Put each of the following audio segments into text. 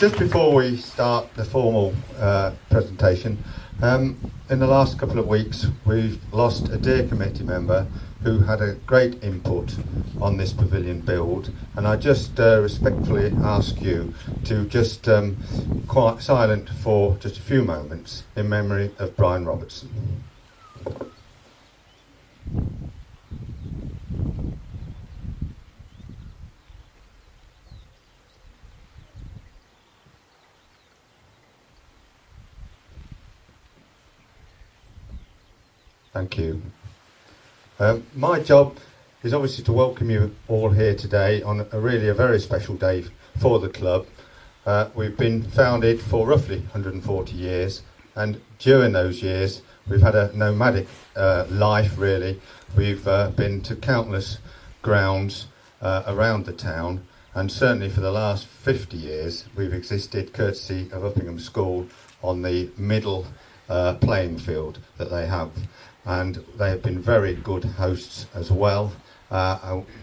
Just before we start the formal presentation, in the last couple of weeks we've lost a dear committee member who had a great input on this pavilion build, and I just respectfully ask you to just quiet silent for just a few moments in memory of Brian Robertson. Thank you. My job is obviously to welcome you all here today on a really very special day for the club. We've been founded for roughly 140 years, and during those years we've had a nomadic life really. We've been to countless grounds around the town, and certainly for the last 50 years we've existed courtesy of Uppingham School on the middle playing field that they have. And they have been very good hosts as well.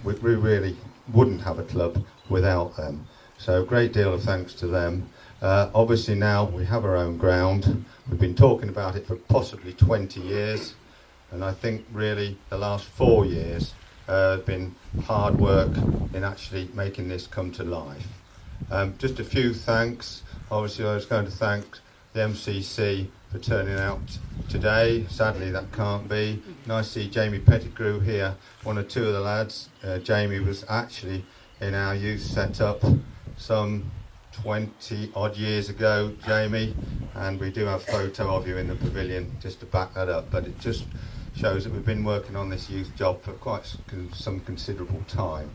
We really wouldn't have a club without them. So a great deal of thanks to them. Obviously now we have our own ground. We've been talking about it for possibly 20 years. And I think really the last 4 years have been hard work in actually making this come to life. Just a few thanks. Obviously I was going to thank the MCC for turning out today. Sadly that can't be. Nice to see Jamie Pettigrew here, one or two of the lads. Jamie was actually in our youth setup some 20 odd years ago, Jamie, and we do have a photo of you in the pavilion just to back that up, but it just shows that we've been working on this youth job for quite some considerable time.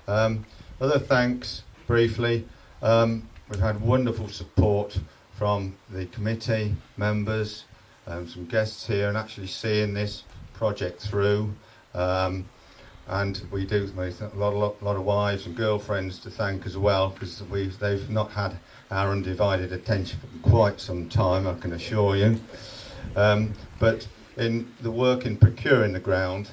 Other thanks, briefly, we've had wonderful support from the committee members, some guests here, and actually seeing this project through. And we do a lot of wives and girlfriends to thank as well, because they've not had our undivided attention for quite some time, I can assure you. But in the work in procuring the ground,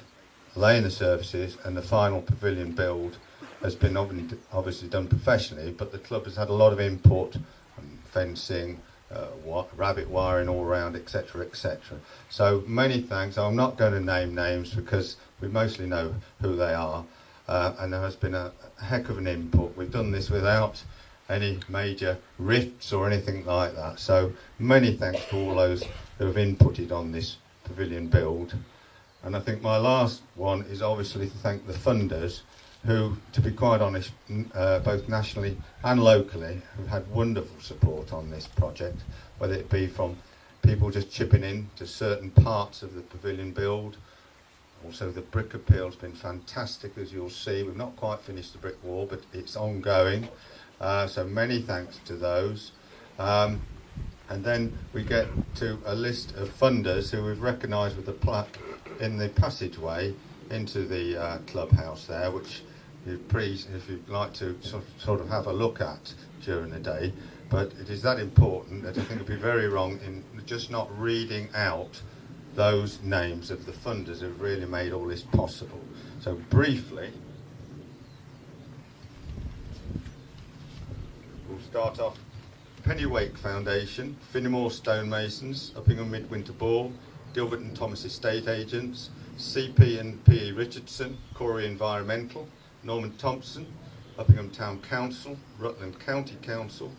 laying the surfaces, and the final pavilion build has been obviously done professionally, but the club has had a lot of input, fencing, rabbit wiring all around, etc, etc. So many thanks. I'm not going to name names because we mostly know who they are, and there has been a heck of an input. We've done this without any major rifts or anything like that, so many thanks to all those who have inputted on this pavilion build. And I think my last one is obviously to thank the funders who, to be quite honest, both nationally and locally, have had wonderful support on this project, whether it be from people just chipping in to certain parts of the pavilion build. Also the brick appeal has been fantastic, as you'll see. We've not quite finished the brick wall, but it's ongoing, so many thanks to those. And then we get to a list of funders who we've recognised with a plaque in the passageway into the clubhouse there, which if you'd like to sort of have a look at during the day. But it is that important that I think it'd be very wrong in just not reading out those names of the funders who've really made all this possible. So briefly, we'll start off. Pennywake Foundation, Finnemore Stonemasons, Uppingham Midwinter Ball, Gilbert and Thomas Estate Agents, CP and PE Richardson, Corey Environmental, Norman Thompson, Uppingham Town Council, Rutland County Council,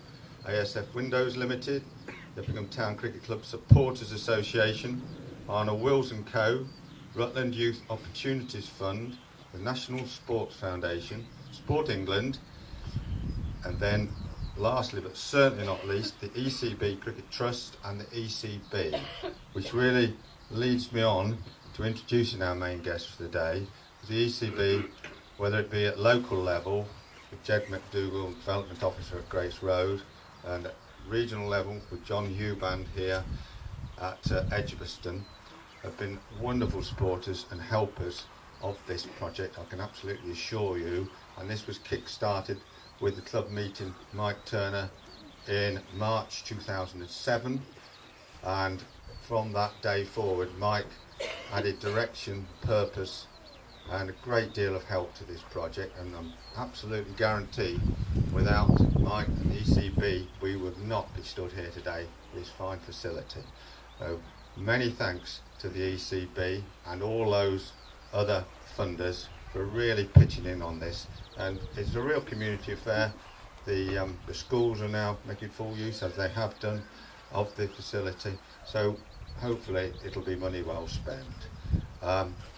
ASF Windows Limited, the Uppingham Town Cricket Club Supporters Association, Arnold Wills & Co, Rutland Youth Opportunities Fund, the National Sports Foundation, Sport England, and then lastly but certainly not least, the ECB Cricket Trust and the ECB, which really leads me on to introducing our main guest for the day. The ECB, whether it be at local level with Jed McDougall, Development Officer at Grace Road, and at regional level with John Huband here at Edgbaston, have been wonderful supporters and helpers of this project, I can absolutely assure you. And this was kick-started with the club meeting Mike Turner in March 2007, and from that day forward Mike added direction, purpose and a great deal of help to this project, and I'm absolutely guaranteed without Mike and the ECB we not be stood here today with this fine facility. So many thanks to the ECB and all those other funders for really pitching in on this, and it's a real community affair. The schools are now making full use, as they have done, of the facility, so hopefully it'll be money well spent.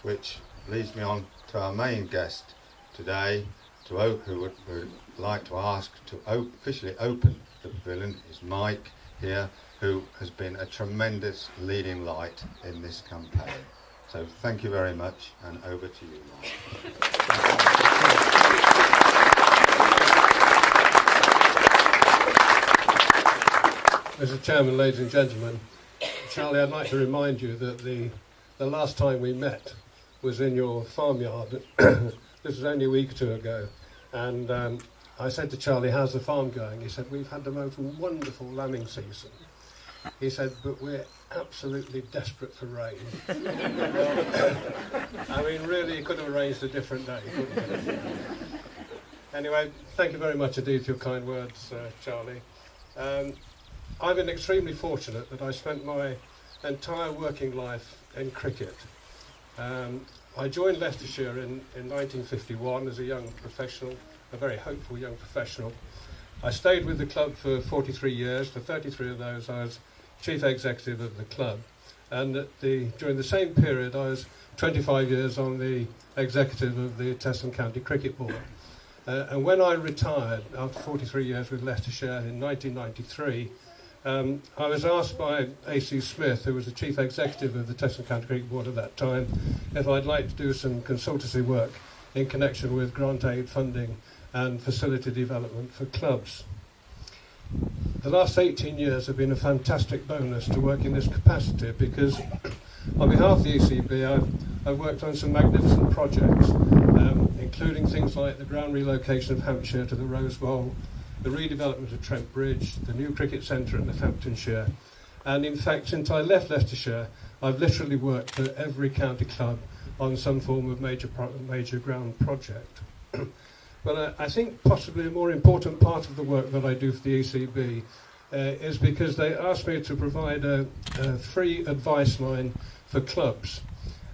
Which leads me on to our main guest today, who would like to ask to officially open the pavilion, is Mike here, who has been a tremendous leading light in this campaign. So thank you very much, and over to you, Mike. Mr. Chairman, ladies and gentlemen, Charlie, I'd like to remind you that the last time we met was in your farmyard. This was only a week or two ago, and I said to Charlie, how's the farm going? He said, we've had the most wonderful lambing season. He said, but we're absolutely desperate for rain. I mean, really, you could have arranged a different day, couldn't you? Anyway, thank you very much indeed for your kind words, Charlie. I've been extremely fortunate that I spent my entire working life in cricket. I joined Leicestershire in 1951 as a young professional, a very hopeful young professional. I stayed with the club for 43 years. For 33 of those, I was chief executive of the club. And during the same period, I was 25 years on the executive of the Tesson County Cricket Board. And when I retired after 43 years with Leicestershire in 1993, I was asked by A.C. Smith, who was the chief executive of the Tesson County Cricket Board at that time, if I'd like to do some consultancy work in connection with grant aid funding and facility development for clubs. The last 18 years have been a fantastic bonus to work in this capacity, because on behalf of the ECB I've worked on some magnificent projects, including things like the ground relocation of Hampshire to the Rose Bowl, the redevelopment of Trent Bridge, the new cricket centre at Northamptonshire, and in fact since I left Leicestershire I've literally worked for every county club on some form of major ground project. But I think possibly a more important part of the work that I do for the ECB is because they asked me to provide a free advice line for clubs.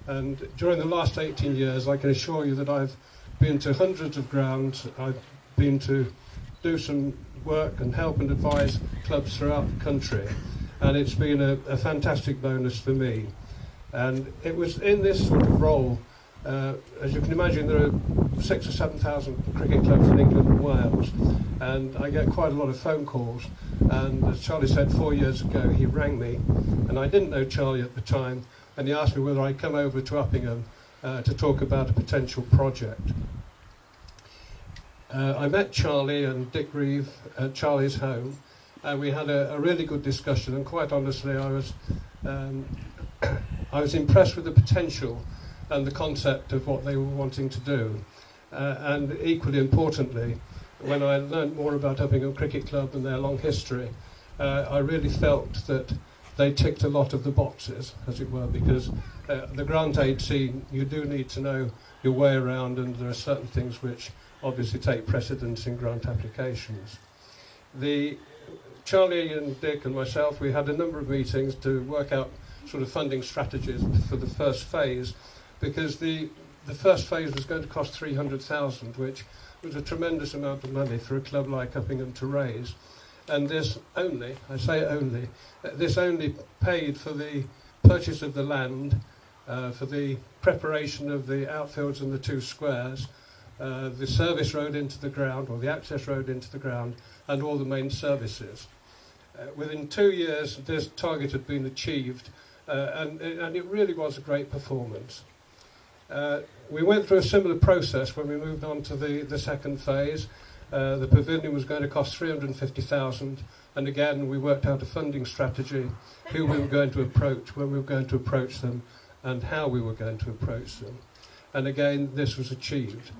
And during the last 18 years I can assure you that I've been to hundreds of grounds. I've been to do some work and help and advise clubs throughout the country, and it's been a fantastic bonus for me. And it was in this sort of role, as you can imagine, there are 6,000 or 7,000 cricket clubs in England and Wales, and I get quite a lot of phone calls. And as Charlie said, 4 years ago he rang me, and I didn't know Charlie at the time, and he asked me whether I'd come over to Uppingham to talk about a potential project. I met Charlie and Dick Reeve at Charlie's home, and we had a really good discussion, and quite honestly I was impressed with the potential and the concept of what they were wanting to do. And equally importantly, when I learned more about Uppingham Cricket Club and their long history, I really felt that they ticked a lot of the boxes, as it were, because the grant aid scene, you do need to know your way around, and there are certain things which obviously take precedence in grant applications. Charlie and Dick and myself, we had a number of meetings to work out sort of funding strategies for the first phase, because the first phase was going to cost 300,000, which was a tremendous amount of money for a club like Uppingham to raise. And this only, I say only, this only paid for the purchase of the land, for the preparation of the outfields and the two squares, the service road into the ground, or the access road into the ground, and all the main services. Within 2 years, this target had been achieved, and it really was a great performance. We went through a similar process when we moved on to the second phase. The pavilion was going to cost 350,000, and again we worked out a funding strategy, who we were going to approach, when we were going to approach them, and how we were going to approach them. And again, this was achieved.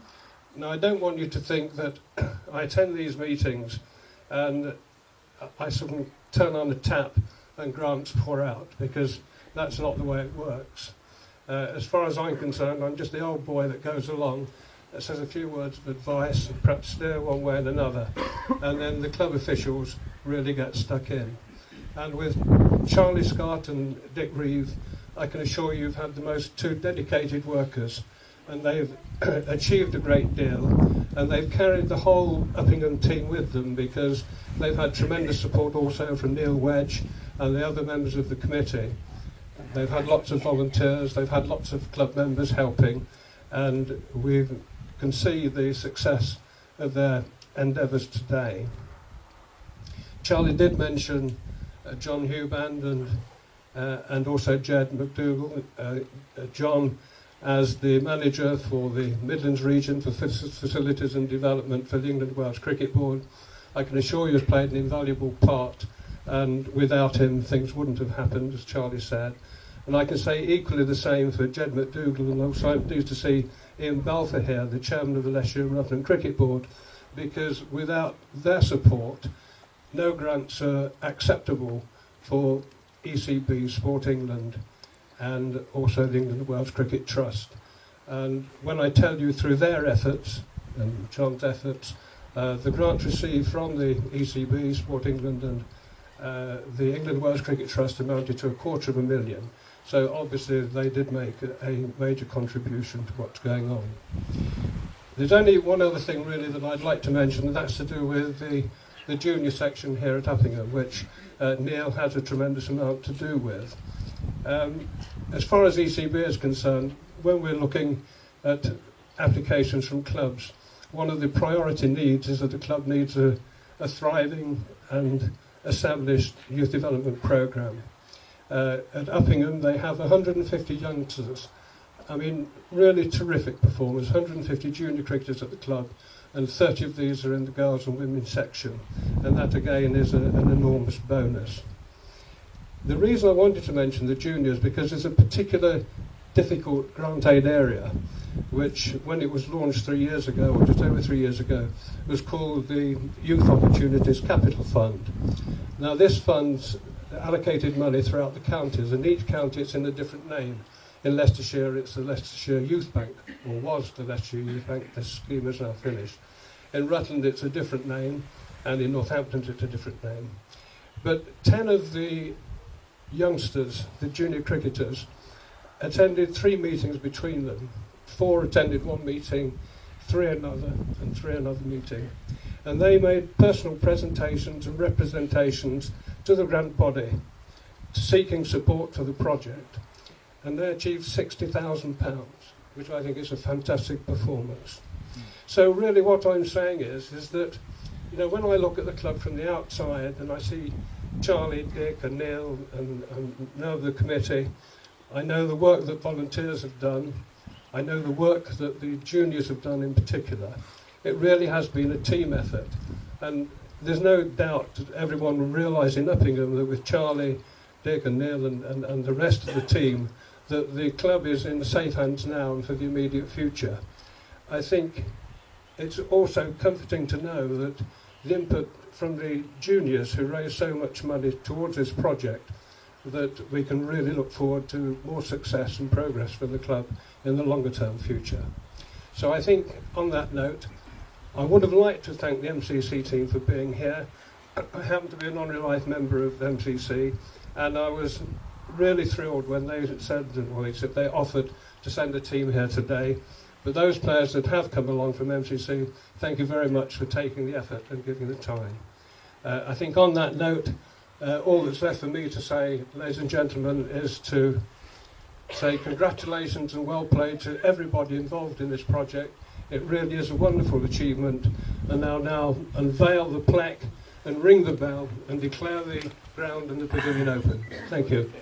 Now, I don't want you to think that I attend these meetings and I sort of turn on the tap and grants pour out, because that's not the way it works. As far as I'm concerned, I'm just the old boy that goes along, says a few words of advice, and perhaps steer one way and another, and then the club officials really get stuck in. And with Charlie Scott and Dick Reeve, I can assure you, you've had the most two dedicated workers, and they've achieved a great deal, and they've carried the whole Uppingham team with them, because they've had tremendous support also from Neil Wedge and the other members of the committee. They've had lots of volunteers, they've had lots of club members helping, and we can see the success of their endeavours today. Charlie did mention John Huband and also Jed McDougall. John, as the manager for the Midlands region for facilities and development for the England Wales Cricket Board, I can assure you has played an invaluable part, and without him things wouldn't have happened, as Charlie said. And I can say equally the same for Jed McDougall, and also I'm pleased to see Ian Balfour here, the chairman of the Leicestershire and Rutland Cricket Board, because without their support, no grants are acceptable for ECB, Sport England, and also the England and Wales Cricket Trust. And when I tell you through their efforts, and John's efforts, the grants received from the ECB, Sport England, and the England and Wales Cricket Trust amounted to £250,000. So obviously they did make a major contribution to what's going on. There's only one other thing really that I'd like to mention, and that's to do with the junior section here at Uppingham, which Neil has a tremendous amount to do with. As far as ECB is concerned, when we're looking at applications from clubs, one of the priority needs is that the club needs a thriving and established youth development programme. At Uppingham they have 150 youngsters, I mean really terrific performers, 150 junior cricketers at the club, and 30 of these are in the girls and women's section, and that again is an enormous bonus. The reason I wanted to mention the juniors, because there's a particular difficult grant aid area which, when it was launched 3 years ago, or just over 3 years ago, was called the Youth Opportunities Capital Fund. Now this fund's allocated money throughout the counties, and each county it's in a different name. In Leicestershire it's the Leicestershire Youth Bank, or was the Leicestershire Youth Bank, the scheme is now finished. In Rutland it's a different name, and in Northampton it's a different name. But 10 of the youngsters, the junior cricketers, attended 3 meetings between them. 4 attended one meeting, 3 another, and 3 another meeting. And they made personal presentations and representations to the grant body, seeking support for the project. And they achieved £60,000, which I think is a fantastic performance. So really what I'm saying is that, you know, when I look at the club from the outside and I see Charlie, Dick and Neil and know the committee, I know the work that volunteers have done, I know the work that the juniors have done in particular. It really has been a team effort, and there's no doubt that everyone will realise in Uppingham that with Charlie, Dick and Neil and the rest of the team, that the club is in safe hands now and for the immediate future. I think it's also comforting to know that the input from the juniors who raised so much money towards this project, that we can really look forward to more success and progress for the club in the longer term future. So I think on that note, I would have liked to thank the MCC team for being here. I happen to be an honorary life member of MCC, and I was really thrilled when they said, well, they offered to send a team here today. But those players that have come along from MCC, thank you very much for taking the effort and giving the time. I think on that note, all that's left for me to say, ladies and gentlemen, is to say congratulations and well played to everybody involved in this project. It really is a wonderful achievement, and now unveil the plaque and ring the bell and declare the ground and the pavilion open. Thank you.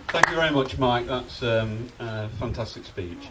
Thank you very much, Mike. That's a fantastic speech.